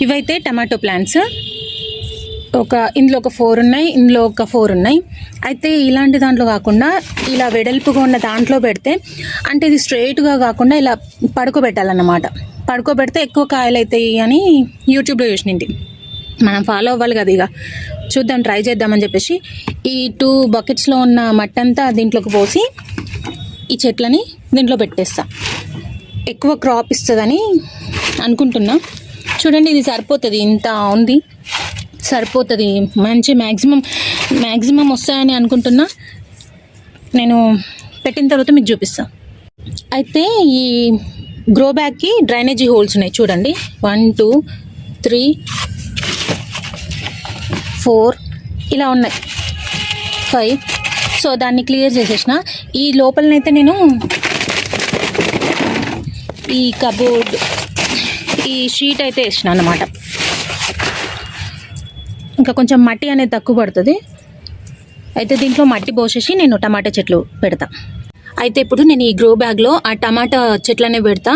ఇవైతే tomato plants. ఇందులో ఒక 4 ఉన్నాయి, ఇందులో ఒక 4 ఉన్నాయి. అయితే ఇలాంటి దాంట్లో కాకుండా ఇలా వెడల్పుగా ఉన్న దాంట్లో పెడితే, అంటే ఇది స్ట్రైట్గా కాకుండా ఇలా పడుకోబెట్టాలన్నమాట. పడుకోబెడితే ఎక్కువ కాయలు అవుతాయి అని యూట్యూబ్లో చూసినండి. మనం ఫాలో అవ్వాలి కదా, ఇక చూద్దాం, ట్రై చేద్దామని చెప్పేసి ఈ 2 బకెట్స్లో ఉన్న మట్టి అంతా దీంట్లోకి పోసి ఈ చెట్లని దీంట్లో పెట్టేస్తా. ఎక్కువ క్రాప్ ఇస్తుందని అనుకుంటున్నా. చూడండి, ఇది సరిపోతుంది, ఇంత ఉంది, సరిపోతుంది. మంచి మ్యాక్సిమం వస్తాయని అనుకుంటున్నా. నేను పెట్టిన తర్వాత మీకు చూపిస్తాను. అయితే ఈ గ్రో బ్యాగ్కి డ్రైనేజీ హోల్స్ ఉన్నాయి చూడండి. 1 2 3 4 ఇలా ఉన్నాయి, 5. సో దాన్ని క్లియర్ చేసేసిన. ఈ లోపలనైతే నేను ఈ కబోర్డ్ ఈ షీట్ అయితే వేసిన అన్నమాట. ఇంకా కొంచెం మట్టి అనేది తక్కువ పడుతుంది. అయితే దీంట్లో మట్టి పోసేసి నేను టమాటా చెట్లు పెడతా. అయితే ఇప్పుడు నేను ఈ గ్రో బ్యాగ్లో ఆ టమాటా చెట్లనే పెడతా.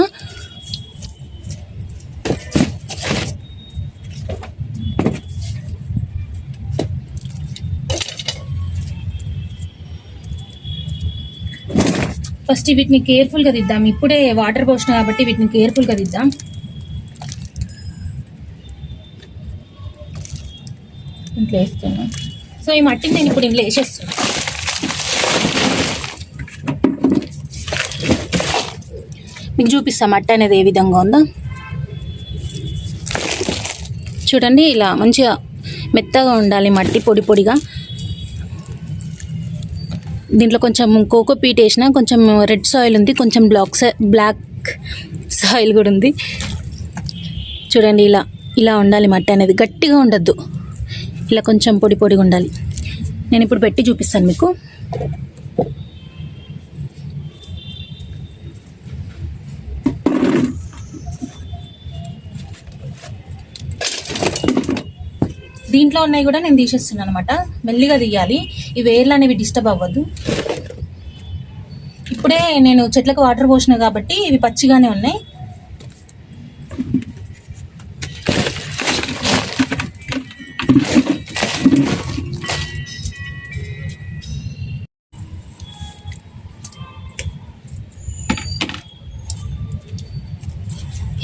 ఫస్ట్ వీటిని కేర్ఫుల్గా దిద్దాం. ఇప్పుడే వాటర్ పోసిన కాబట్టి వీటిని కేర్ఫుల్గా దిద్దాం. ఇంట్లో వేస్తున్నాను. సో ఈ మట్టిని నేను ఇప్పుడు ఇంట్లో వేసేస్తున్నాను. మీకు చూపిస్తా మట్టి అనేది ఏ విధంగా ఉందో. చూడండి, ఇలా మంచిగా మెత్తగా ఉండాలి మట్టి, పొడి పొడిగా. దీంట్లో కొంచెం కోకో పీట్ వేసిన, కొంచెం రెడ్ సాయిల్ ఉంది, కొంచెం బ్లాక్ సాయిల్ కూడా ఉంది. చూడండి, ఇలా ఉండాలి మట్టి అనేది, గట్టిగా ఉండద్దు, ఇలా కొంచెం పొడి పొడిగా ఉండాలి. నేను ఇప్పుడు పెట్టి చూపిస్తాను మీకు. దీంట్లో ఉన్నాయి కూడా నేను తీసేస్తున్నాను అనమాట. మెల్లిగా తీయాలి, ఈ వేర్లు అనేవి డిస్టర్బ్ అవ్వద్దు. ఇప్పుడే నేను చెట్లకు వాటర్ పోసిన కాబట్టి ఇవి పచ్చిగానే ఉన్నాయి.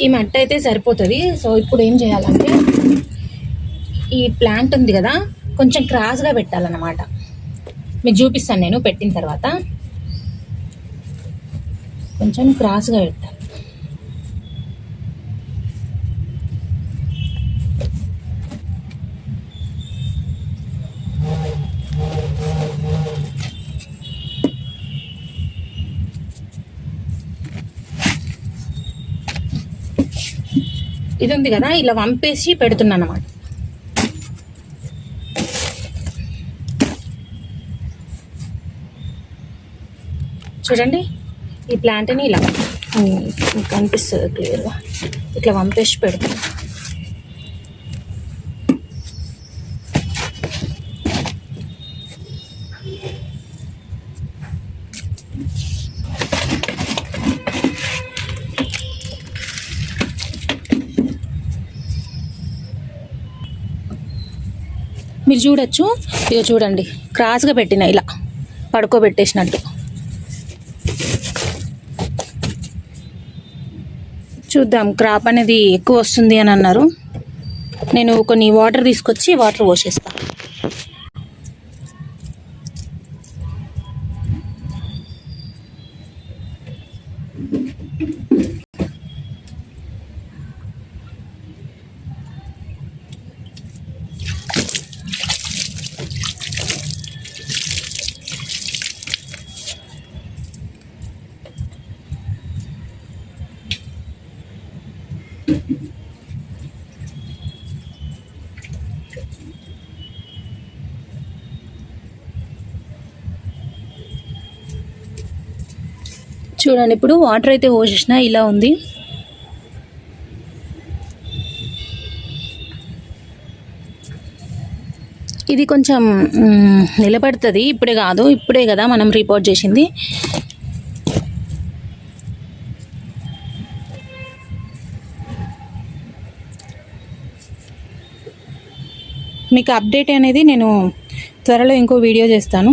ఈ మట్టి అయితే సరిపోతుంది. సో ఇప్పుడు ఏం చేయాలంటే, ఈ ప్లాంట్ ఉంది కదా, కొంచెం క్రాస్గా పెట్టాలన్నమాట. మీకు చూపిస్తాను నేను పెట్టిన తర్వాత. కొంచెం క్రాస్గా పెట్టాలి. ఇది ఉంది కదా, ఇలా వంపేసి పెడుతున్నాను అన్నమాట. చూడండి, ఈ ప్లాంట్ని ఇలా కనిపిస్తుంది క్లియర్గా, ఇట్లా వంపేసి పెడుతున్నాను. మీరు చూడొచ్చు, ఇక చూడండి, క్రాస్గా పెట్టిన, ఇలా పడుకోబెట్టేసినట్టు. చూద్దాం, క్రాప్ అనేది ఎక్కువ వస్తుంది అని అన్నారు. నేను కొన్ని వాటర్ తీసుకొచ్చి వాటర్ పోసేస్తాను. చూడండి, ఇప్పుడు వాటర్ అయితే పోసేసిన, ఇలా ఉంది. ఇది కొంచెం నిలబడుతుంది, ఇప్పుడే కాదు, ఇప్పుడే కదా మనం రిపోర్ట్ చేసింది. మీకు అప్డేట్ అనేది నేను త్వరలో ఇంకో వీడియో చేస్తాను.